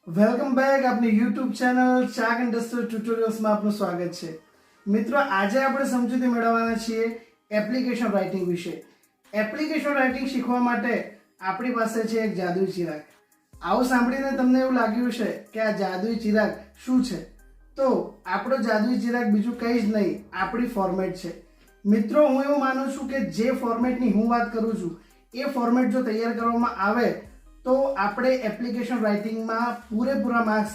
Welcome back આપની YouTube channel ચાક industrial ટ્યુટોરિયલ્સમાં આપનું સ્વાગત છે. મિત્રો, આજે આપણે સમજૂતી મેળવવાના છીએ એપ્લિકેશન રાઇટિંગ વિશે. એપ્લિકેશન રાઇટિંગ શીખવા માટે આપણી પાસે છે એક જાદુઈ ચિરાગ. આવું સાંભળીને તમને એવું લાગ્યું છે કે આ જાદુઈ ચિરાગ શું છે? તો આપણો જાદુઈ ચિરાગ બીજું કંઈ જ નહીં, આપણી ફોર્મેટ છે. મિત્રો, હું એવું માનું છું કે જે ફોર્મેટની હું વાત કરું છું એ ફોર્મેટ જો તૈયાર કરવામાં આવે તો આપણે એપ્લિકેશન રાઇટિંગમાં પૂરેપૂરા માર્ક્સ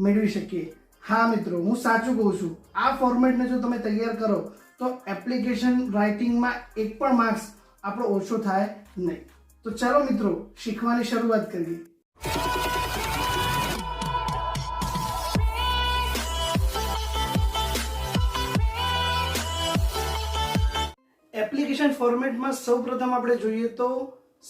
મેળવી શકીએ. હા મિત્રો, હું સાચું કહું છું. આ ફોર્મેટને જો તમે તૈયાર કરો તો એપ્લિકેશન રાઇટિંગમાં એક પણ માર્ક્સ આપણો ઓછો થાય નહીં. તો ચાલો મિત્રો, શીખવાની શરૂઆત કરીએ. એપ્લિકેશન ફોર્મેટમાં સૌપ્રથમ આપણે જોઈએ તો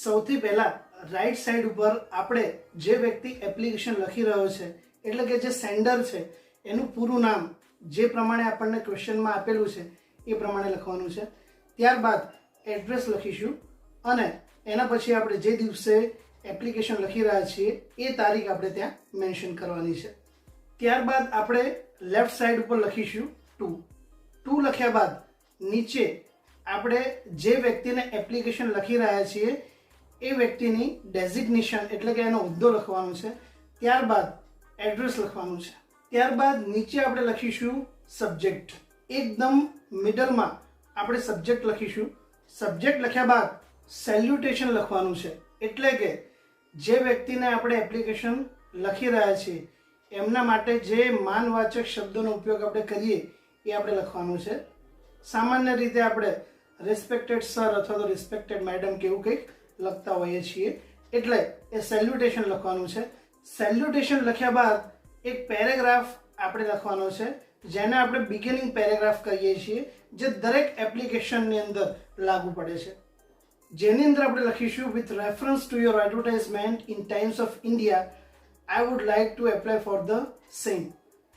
સૌથી પહેલા રાઈટ સાઈડ ઉપર આપણે જે વ્યક્તિ એપ્લિકેશન લખી રહ્યો છે એટલે કે જે સેન્ડર છે એનું પૂરું નામ જે પ્રમાણે આપણને ક્વેશ્ચનમાં આપેલું છે એ પ્રમાણે લખવાનું છે. ત્યારબાદ એડ્રેસ લખીશું અને એના પછી આપણે જે દિવસે એપ્લિકેશન લખી રહ્યા છીએ એ તારીખ આપણે ત્યાં મેન્શન કરવાની છે. ત્યારબાદ આપણે લેફ્ટ સાઈડ ઉપર લખીશું ટુ લખ્યા બાદ નીચે આપણે જે વ્યક્તિને એપ્લિકેશન લખી રહ્યા છીએ એ વ્યક્તિની ડેઝિગ્નેશન એટલે કે એનો હોદ્દો લખવાનો છે. ત્યારબાદ એડ્રેસ લખવાનું છે. ત્યારબાદ નીચે આપણે લખીશું સબ્જેક્ટ. એકદમ મિડલમાં આપણે સબ્જેક્ટ લખીશું. સબ્જેક્ટ લખ્યા બાદ સેલ્યુટેશન લખવાનું છે એટલે કે જે વ્યક્તિને આપણે એપ્લિકેશન લખી રહ્યા છીએ એમના માટે જે માનવાચક શબ્દોનો ઉપયોગ આપણે કરીએ એ આપણે લખવાનું છે. સામાન્ય રીતે આપણે રિસ્પેક્ટેડ સર અથવા તો રિસ્પેક્ટેડ મેડમ કે એવું કંઈક લખતા હોઈએ છીએ એટલે એ સેલ્યુટેશન લખવાનું છે. સેલ્યુટેશન લખ્યા બાદ એક પેરેગ્રાફ આપણે લખવાનો છે જેને આપણે બિગિનિંગ પેરેગ્રાફ કહીએ છીએ, જે દરેક એપ્લિકેશનની અંદર લાગુ પડે છે. જેની અંદર આપણે લખીશું with reference to your advertisement in Times of India I would like to apply for the same.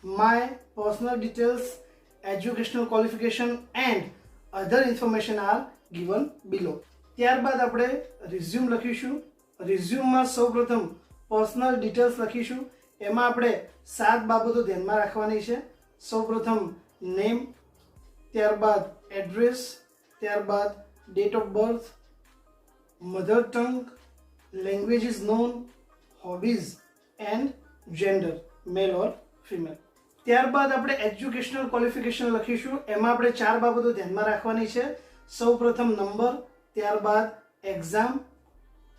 My personal details, educational qualification and other information are given below. ત્યારબાદ આપણે રિઝ્યુમ લખીશું. રિઝ્યુમમાં સૌપ્રથમ પર્સનલ ડિટેલ્સ લખીશું. એમાં આપણે 7 બાબતો ધ્યાનમાં રાખવાની છે. સૌપ્રથમ નેમ, ત્યારબાદ એડ્રેસ, ત્યારબાદ date of birth, mother tongue, languages known, hobbies and gender, male or female. ત્યારબાદ આપણે એજ્યુકેશનલ ક્વોલિફિકેશન લખીશું. એમાં આપણે 4 બાબતો ધ્યાનમાં રાખવાની છે. સૌપ્રથમ નંબર, ત્યારબાદ એક્ઝામ,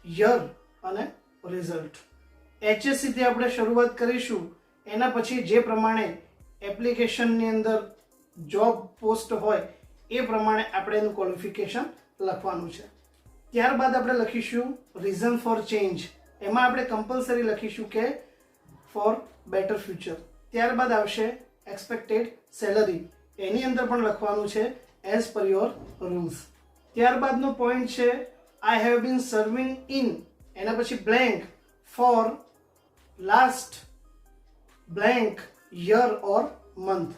યર અને રિઝલ્ટ. HSC થી આપણે શરૂઆત કરીશું. એના પછી જે પ્રમાણે એપ્લિકેશનની અંદર જોબ પોસ્ટ હોય એ પ્રમાણે આપણે એનું ક્વોલિફિકેશન લખવાનું છે. ત્યારબાદ આપણે લખીશું રીઝન ફોર ચેન્જ. એમાં આપણે કમ્પલસરી લખીશું કે ફોર બેટર ફ્યુચર. ત્યારબાદ આવશે એક્સપેક્ટેડ સેલરી. એની અંદર પણ લખવાનું છે એઝ પર યોર રૂલ્સ. ત્યારબાદનો પોઈન્ટ છે I have been serving in, એના પછી blank for last blank year or month.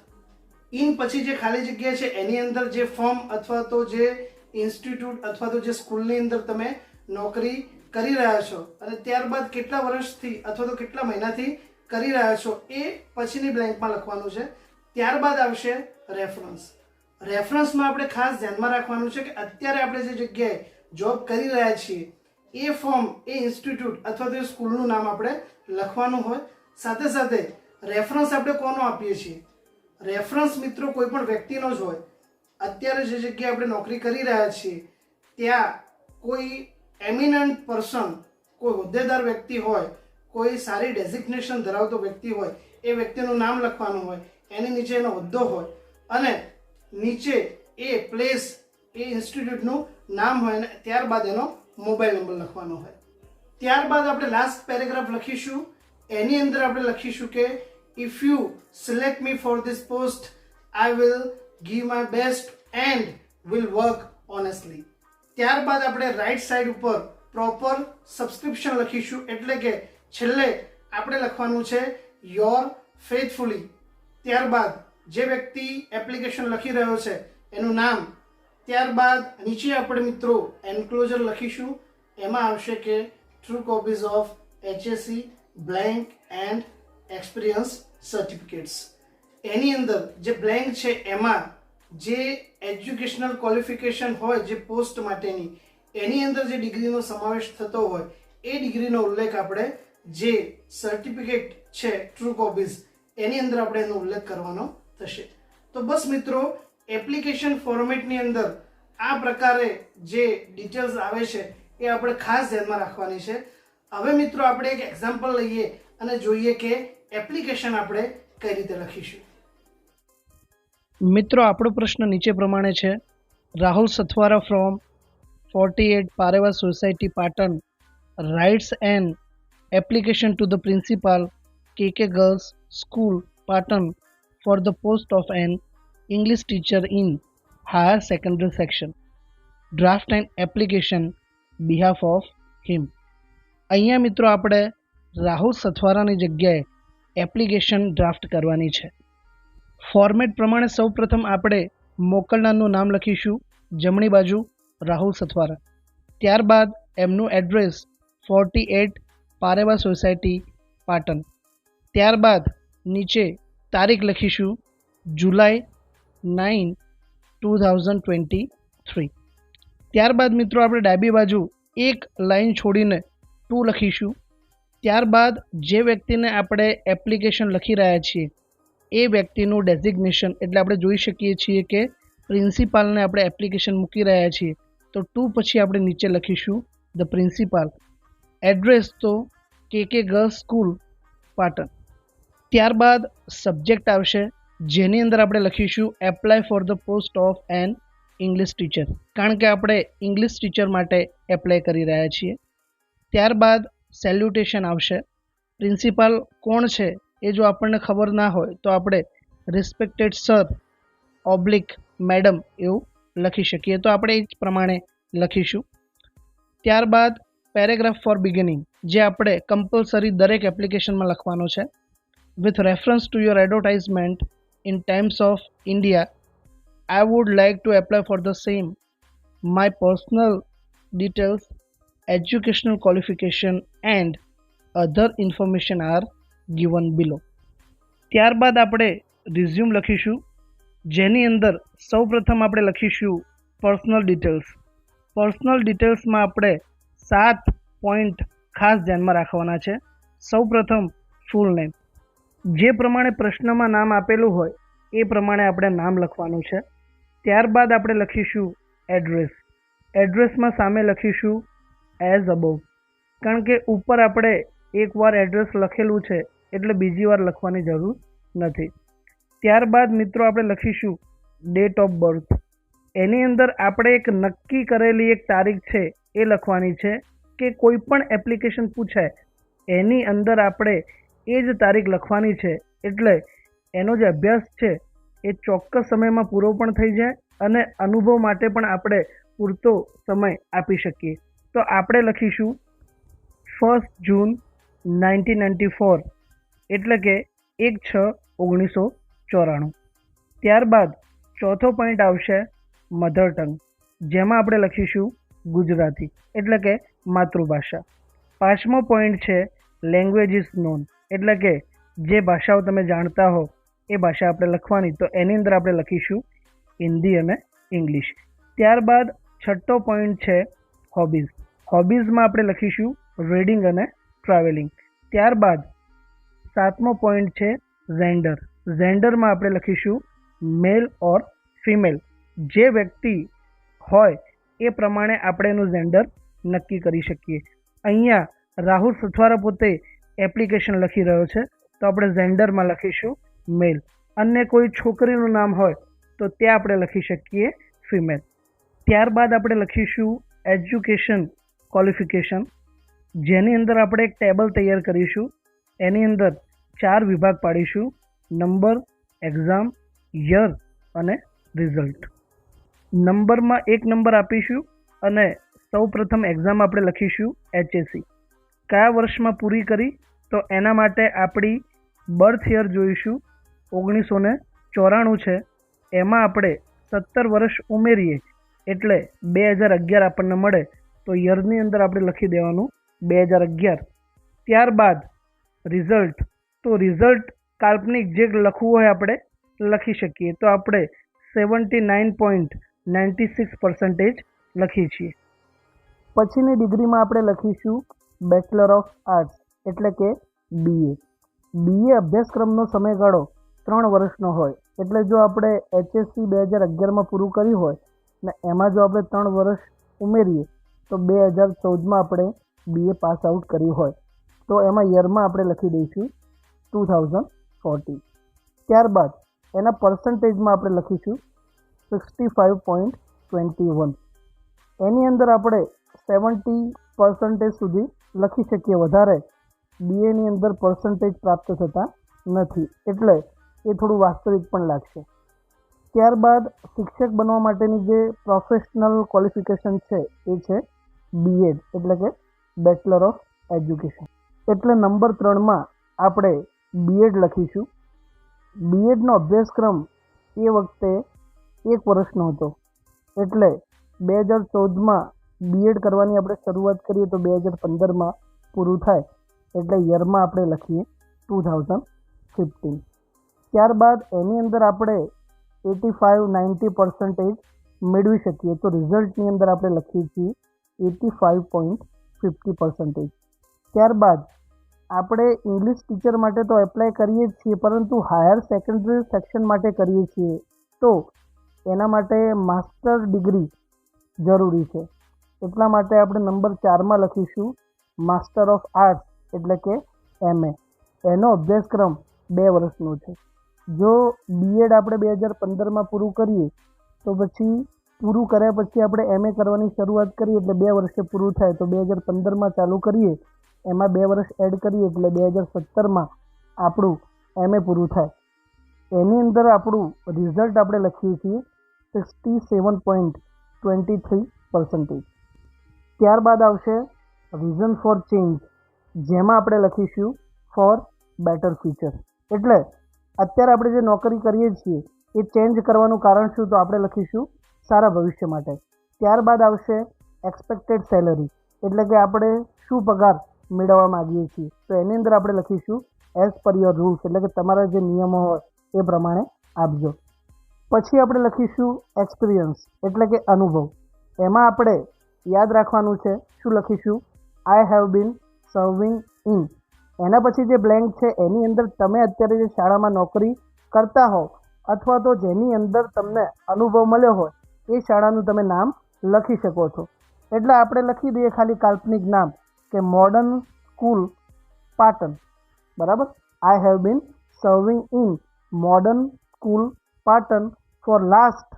ઇન પછી જે ખાલી જગ્યા છે એની અંદર જે ફર્મ અથવા તો જે ઇન્સ્ટિટ્યૂટ અથવા તો જે સ્કૂલની અંદર તમે નોકરી કરી રહ્યા છો અને ત્યારબાદ કેટલા વર્ષથી અથવા તો કેટલા મહિનાથી કરી રહ્યા છો એ પછીની બ્લેન્કમાં લખવાનું છે. ત્યારબાદ આવશે રેફરન્સ. રેફરન્સમાં આપણે ખાસ ધ્યાનમાં રાખવાનું છે કે અત્યારે આપણે જે જગ્યાએ જોબ કરી રહ્યા છીએ એ ફોર્મ, એ ઇન્સ્ટિટ્યૂટ અથવા તો એ સ્કૂલનું નામ આપણે લખવાનું હોય. સાથે સાથે રેફરન્સ આપણે કોનો આપીએ છીએ? રેફરન્સ મિત્રો કોઈ પણ વ્યક્તિનો જ હોય. અત્યારે જે જગ્યાએ આપણે નોકરી કરી રહ્યા છીએ ત્યાં કોઈ એમિનન્ટ પર્સન, કોઈ હોદ્દેદાર વ્યક્તિ હોય, કોઈ સારી ડેઝિગ્નેશન ધરાવતો વ્યક્તિ હોય, એ વ્યક્તિનું નામ લખવાનું હોય, એની નીચે એનો હોદ્દો હોય અને નીચે એ પ્લેસ, એ ઇન્સ્ટિટ્યૂટનું નામ હોય અને ત્યારબાદ એનો મોબાઈલ નંબર લખવાનો હોય. ત્યારબાદ આપણે લાસ્ટ પેરેગ્રાફ લખીશું. એની અંદર આપણે લખીશું કે if you select me for this post I will give my best and will work honestly. ત્યારબાદ આપણે રાઈટ સાઈડ ઉપર પ્રોપર સબસ્ક્રિપ્શન લખીશું એટલે કે છેલ્લે આપણે લખવાનું છે યોર ફેથફુલી. ત્યારબાદ જે વ્યક્તિ એપ્લિકેશન લખી રહ્યો છે એનું નામ. ત્યારબાદ નીચે આપણે મિત્રો એન્ક્લોઝર લખીશું. એમાં આવશે કે true copies of HSC blank and experience certificates. એની અંદર જે બ્લેન્ક છે એમાં જે એજ્યુકેશનલ ક્વોલિફિકેશન હોય જે પોસ્ટ માટેની, એની અંદર જે ડિગ્રીનો સમાવેશ થતો હોય એ ડિગ્રીનો ઉલ્લેખ આપણે જે સર્ટિફિકેટ છે ટ્રુ કોપીઝ એની અંદર આપણે એનો ઉલ્લેખ કરવાનો થશે. તો બસ મિત્રો, એપ્લિકેશન ફોર્મેટની અંદર આ પ્રકારે જે ડિટેલ્સ આવે છે એ આપણે ખાસ ધ્યાનમાં રાખવાની છે. હવે મિત્રો આપણે એક એક્ઝામ્પલ લઈએ અને જોઈએ કે એપ્લિકેશન આપણે કઈ રીતે લખીશું. મિત્રો, આપણો પ્રશ્ન નીચે પ્રમાણે છે. Rahul Sathwara from 48 Pareva society Patan writes an application to the principal KK girls school Patan for the post of an English teacher in higher secondary section. Draft an application behalf of him. અહીંયા મિત્રો આપણે રાહુલ સથવારાની જગ્યાએ એપ્લિકેશન ડ્રાફ્ટ કરવાની છે. ફોર્મેટ પ્રમાણે સૌપ્રથમ આપણે મોકલનારનું નામ લખીશું, જમણી બાજુ રાહુલ સથવારા. ત્યારબાદ એમનું એડ્રેસ 48 પારેવા સોસાયટી પાટણ. ત્યારબાદ નીચે તારીખ લખીશું જુલાઈ 9, 2023. ત્યારબાદ મિત્રો આપણે ડાબી બાજુ એક લાઈન છોડીને 2 લખીશું. ત્યારબાદ જે વ્યક્તિને આપણે એપ્લિકેશન લખી રહ્યા છીએ એ વ્યક્તિનું ડેઝિગ્નેશન, એટલે આપણે જોઈ શકીએ છીએ કે પ્રિન્સિપાલને આપણે એપ્લિકેશન મૂકી રહ્યા છીએ તો 2 પછી આપણે નીચે લખીશું ધ પ્રિન્સિપાલ. એડ્રેસ તો KK ગર્લ્સ સ્કૂલ પાટણ. ત્યારબાદ સબ્જેક્ટ આવશે જેની અંદર આપણે લખીશું apply for the post of N English teacher, કારણ કે આપણે ઇંગ્લિશ ટીચર માટે એપ્લાય કરી રહ્યા છીએ. ત્યારબાદ સેલ્યુટેશન આવશે. પ્રિન્સિપાલ કોણ છે એ જો આપણને ખબર ના હોય તો આપણે રિસ્પેક્ટેડ સર ઓબ્લિક મેડમ એવું લખી શકીએ, તો આપણે એ જ પ્રમાણે લખીશું. ત્યારબાદ પેરેગ્રાફ ફોર બિગિનિંગ, જે આપણે કમ્પલસરી દરેક એપ્લિકેશનમાં લખવાનો છે. With reference to your advertisement in Times of India, I would like to apply for the same. My personal details, educational qualification and other information are given below. ત્યારબાદ આપણે resume લખીશું, જેની અંદર સૌપ્રથમ આપણે લખીશું પર્સનલ ડિટેલ્સ. પર્સનલ ડિટેલ્સમાં આપણે 7 point ખાસ ધ્યાનમાં રાખવાના છે. સૌપ્રથમ ફૂલ નેમ, જે પ્રમાણે પ્રશ્નમાં નામ આપેલું હોય એ પ્રમાણે આપણે નામ લખવાનું છે. ત્યારબાદ આપણે લખીશું એડ્રેસ. એડ્રેસમાં સામે લખીશું એઝ અબોવ, કારણ કે ઉપર આપણે એકવાર એડ્રેસ લખેલું છે એટલે બીજી વાર લખવાની જરૂર નથી. ત્યારબાદ મિત્રો આપણે લખીશું ડેટ ઓફ બર્થ. એની અંદર આપણે એક નક્કી કરેલી એક તારીખ છે એ લખવાની છે કે કોઈ પણ એપ્લિકેશન પૂછાય એની અંદર આપણે એ જ તારીખ લખવાની છે, એટલે એનો જે અભ્યાસ છે એ ચોક્કસ સમયમાં પૂરો પણ થઈ જાય અને અનુભવ માટે પણ આપણે પૂરતો સમય આપી શકીએ. તો આપણે લખીશું 1 જૂન 1994, એટલે કે 1/6/1994. ત્યારબાદ ચોથો પોઈન્ટ આવશે મધર ટંગ, જેમાં આપણે લખીશું ગુજરાતી, એટલે કે માતૃભાષા. પાંચમો પોઈન્ટ છે લેંગ્વેજ ઇઝ નોન, એટલે કે જે ભાષાઓ તમે જાણતા હો એ ભાષા આપણે લખવાની, તો એની અંદર આપણે લખીશું હિન્દી અને ઇંગ્લિશ. ત્યારબાદ છઠ્ઠો પોઈન્ટ છે હોબીઝ. હોબીઝમાં આપણે લખીશું રીડિંગ અને ટ્રાવેલિંગ. ત્યારબાદ સાતમો પોઈન્ટ છે જેન્ડર. જેન્ડરમાં આપણે લખીશું મેલ ઓર ફિમેલ. જે વ્યક્તિ હોય એ પ્રમાણે આપણે એનું જેન્ડર નક્કી કરી શકીએ. અહીંયા રાહુલ સથવારા પોતે એપ્લિકેશન લખી રહ્યો છે તો આપણે જેન્ડરમાં લખીશું મેલ. અન્ય કોઈ છોકરીનું નામ હોય તો ત્યાં આપણે લખી શકીએ ફિમેલ. ત્યારબાદ આપણે લખીશું એજ્યુકેશન ક્વોલિફિકેશન, જેની અંદર આપણે એક ટેબલ તૈયાર કરીશું. એની અંદર 4 વિભાગ પાડીશું: નંબર, એક્ઝામ, યર અને રિઝલ્ટ. નંબરમાં 1 નંબર આપીશું અને સૌ પ્રથમ એક્ઝામ આપણે લખીશું HSC. કયા વર્ષમાં પૂરી કરી તો એના માટે આપણી બર્થ યર જોઈશું 1994 છે, એમાં આપણે 17 વર્ષ ઉમેરીએ એટલે 2011 આપણને મળે, તો યરની અંદર આપણે લખી દેવાનું 2011. ત્યારબાદ રિઝલ્ટ, તો રિઝલ્ટ કાલ્પનિક જે લખવું હોય આપણે લખી શકીએ. તો આપણે 79.96% લખીએ છીએ. પછીની ડિગ્રીમાં આપણે લખીશું બેચલર ઓફ આર્ટ્સ એટલે કે BA. BA અભ્યાસક્રમનો સમયગાળો 3 વર્ષનો હોય. એટલે જો આપણે HSC 2011માં પૂરું કર્યું હોય ને એમાં જો આપણે 3 વર્ષ ઉમેરીએ તો 2014માં આપણે BA પાસ આઉટ કર્યું હોય તો એમાં યરમાં આપણે લખી દઈશું 2014. ત્યારબાદ એના પર્સન્ટેજમાં આપણે લખીશું 65.21. એની અંદર આપણે 70% સુધી લખી શકીએ. વધારે BAની અંદર પર્સન્ટેજ પ્રાપ્ત થતા નથી એટલે એ થોડું વાસ્તવિક પણ લાગશે. ત્યારબાદ શિક્ષક બનવા માટેની જે પ્રોફેશનલ ક્વોલિફિકેશન છે એ છે BEd એટલે કે બેચલર ઓફ એજ્યુકેશન. એટલે નંબર 3માં આપણે BEd લખીશું. BEdનો અભ્યાસક્રમ એ વખતે 1 વર્ષનો હતો એટલે 2014માં BEd કરવાની આપણે શરૂઆત કરીએ તો 2015માં પૂરું થાય એટલે યરમાં આપણે લખીએ 2015. ત્યારબાદ એની અંદર આપણે 85-90% મેળવી શકીએ તો રિઝલ્ટની અંદર આપણે લખીએ છીએ 85.50%. ત્યારબાદ આપણે ઇંગ્લિશ ટીચર માટે તો એપ્લાય કરીએ જ છીએ પરંતુ હાયર સેકન્ડરી સેક્શન માટે કરીએ છીએ તો એના માટે માસ્ટર ડિગ્રી જરૂરી છે. એટલા માટે આપણે નંબર 4માં લખીશું માસ્ટર ઓફ આર્ટ્સ એટલે કે MA. એનો અભ્યાસક્રમ 2 વર્ષનો છે. જો BEd આપણે 2015માં પૂરું કરીએ તો પછી પૂરું કર્યા પછી આપણે MA કરવાની શરૂઆત કરીએ એટલે 2 વર્ષે પૂરું થાય તો 2015માં ચાલુ કરીએ એમાં 2 વર્ષ એડ કરીએ એટલે 2017માં આપણું MA પૂરું થાય. એની અંદર આપણું રિઝલ્ટ આપણે લખીએ છીએ 67.23%. ત્યારબાદ આવશે રીઝન ફોર ચેન્જ જેમાં આપણે લખીશું ફોર બેટર ફ્યુચર. એટલે અત્યારે આપણે જે નોકરી કરીએ છીએ એ ચેન્જ કરવાનું કારણ શું તો આપણે લખીશું સારા ભવિષ્ય માટે. ત્યારબાદ આવશે એક્સપેક્ટેડ સેલરી એટલે કે આપણે શું પગાર મેળવવા માગીએ છીએ તો એની અંદર આપણે લખીશું એઝ પર યોર રૂલ્સ એટલે કે તમારા જે નિયમો હોય એ પ્રમાણે આપજો. પછી આપણે લખીશું એક્સપિરિયન્સ એટલે કે અનુભવ. એમાં આપણે યાદ રાખવાનું છે શું લખીશું આઈ હેવ બીન સર્વિંગ ઇન. એના પછી જે બ્લેન્ક છે એની અંદર તમે અત્યારે જે શાળામાં નોકરી કરતા હો અથવા તો જેની અંદર તમને અનુભવ મળ્યો હોય એ શાળાનું તમે નામ લખી શકો છો. એટલે આપણે લખી દઈએ ખાલી કાલ્પનિક નામ કે મોડર્ન સ્કૂલ પાટણ. બરાબર. I have been serving in modern school Patan for last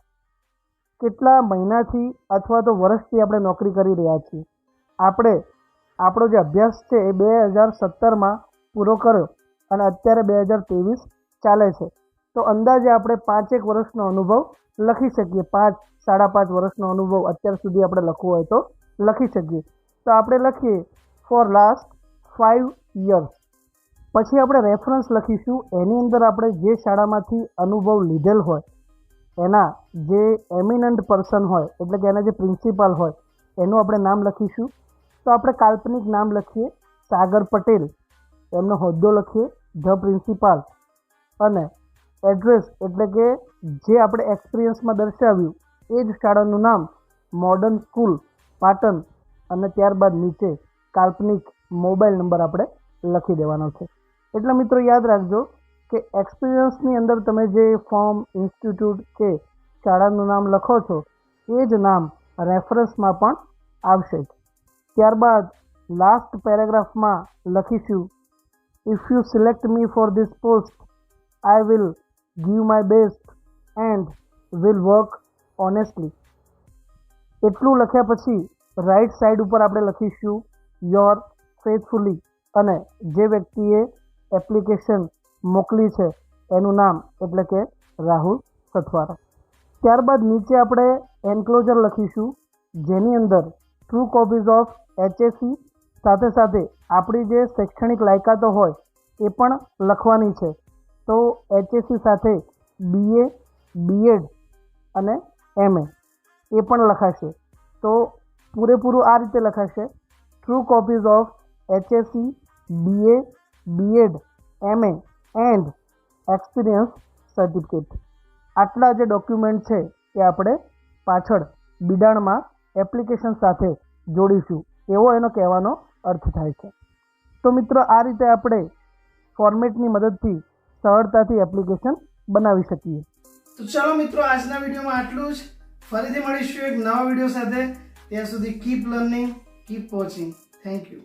કેટલા મહિનાથી અથવા તો વર્ષથી આપણે નોકરી કરી રહ્યા છીએ. આપણે આપણો જે અભ્યાસ છે એ 2017માં પૂરો કર્યો અને અત્યારે 2023 ચાલે છે તો અંદાજે આપણે 5-1 વર્ષનો અનુભવ લખી શકીએ. 5-5.5 વર્ષનો અનુભવ અત્યાર સુધી આપણે લખવો હોય તો લખી શકીએ. તો આપણે લખીએ ફોર લાસ્ટ 5 years. પછી આપણે રેફરન્સ લખીશું. એની અંદર આપણે જે શાળામાંથી અનુભવ લીધેલ હોય એના જે એમિનન્ટ પર્સન હોય એટલે કે એના જે પ્રિન્સિપાલ હોય એનું આપણે નામ લખીશું. તો આપણે કાલ્પનિક નામ લખીએ સાગર પટેલ, એમનો હોદ્દો લખીએ ધ પ્રિન્સિપાલ અને એડ્રેસ એટલે કે જે આપણે એક્સપિરિયન્સમાં દર્શાવ્યું એ જ શાળાનું નામ મોડર્ન સ્કૂલ પાટણ અને ત્યારબાદ નીચે કાલ્પનિક મોબાઈલ નંબર આપણે લખી દેવાનો છે. એટલે મિત્રો યાદ રાખજો કે એક્સપિરિયન્સની અંદર તમે જે ફોર્મ ઇન્સ્ટિટ્યૂટ કે શાળાનું નામ લખો છો એ જ નામ રેફરન્સમાં પણ આવશે જ. ત્યારબાદ લાસ્ટ પેરેગ્રાફમાં લખીશું if you select me for this post I will give my best and will work honestly. એટલું લખ્યા પછી રાઈટ સાઈડ ઉપર આપણે લખીશું યોર ફેથફુલી અને જે વ્યક્તિએ એપ્લિકેશન મોકલી છે એનું નામ એટલે કે રાહુલ સથવારા. ત્યારબાદ નીચે આપણે એન્ક્લોઝર લખીશું જેની અંદર ટ્રુ કોપીઝ ઓફ HSC સાથે સાથે આપણી જે શૈક્ષણિક લાયકાતો હોય એ પણ લખવાની છે. તો HSC સાથે BA, BEd અને MA એ પણ લખાશે. તો પૂરેપૂરું આ રીતે લખાશે true copies of HSC, BA, BEd, MA and experience certificate. આટલા જે ડોક્યુમેન્ટ છે એ આપણે પાછળ બિડાણમાં એપ્લિકેશન સાથે જોડીશું, એવો એનો કહેવાનો અર્થ થાય છે. તો મિત્રો, આ રીતે આપણે ફોર્મેટની મદદથી સરળતાથી એપ્લિકેશન બનાવી શકીએ. તો ચાલો મિત્રો, આજના વિડીયોમાં આટલું જ. ફરીથી મળીશું એક નવા વિડીયો સાથે. ત્યાં સુધી keep learning, keep watching. Thank you.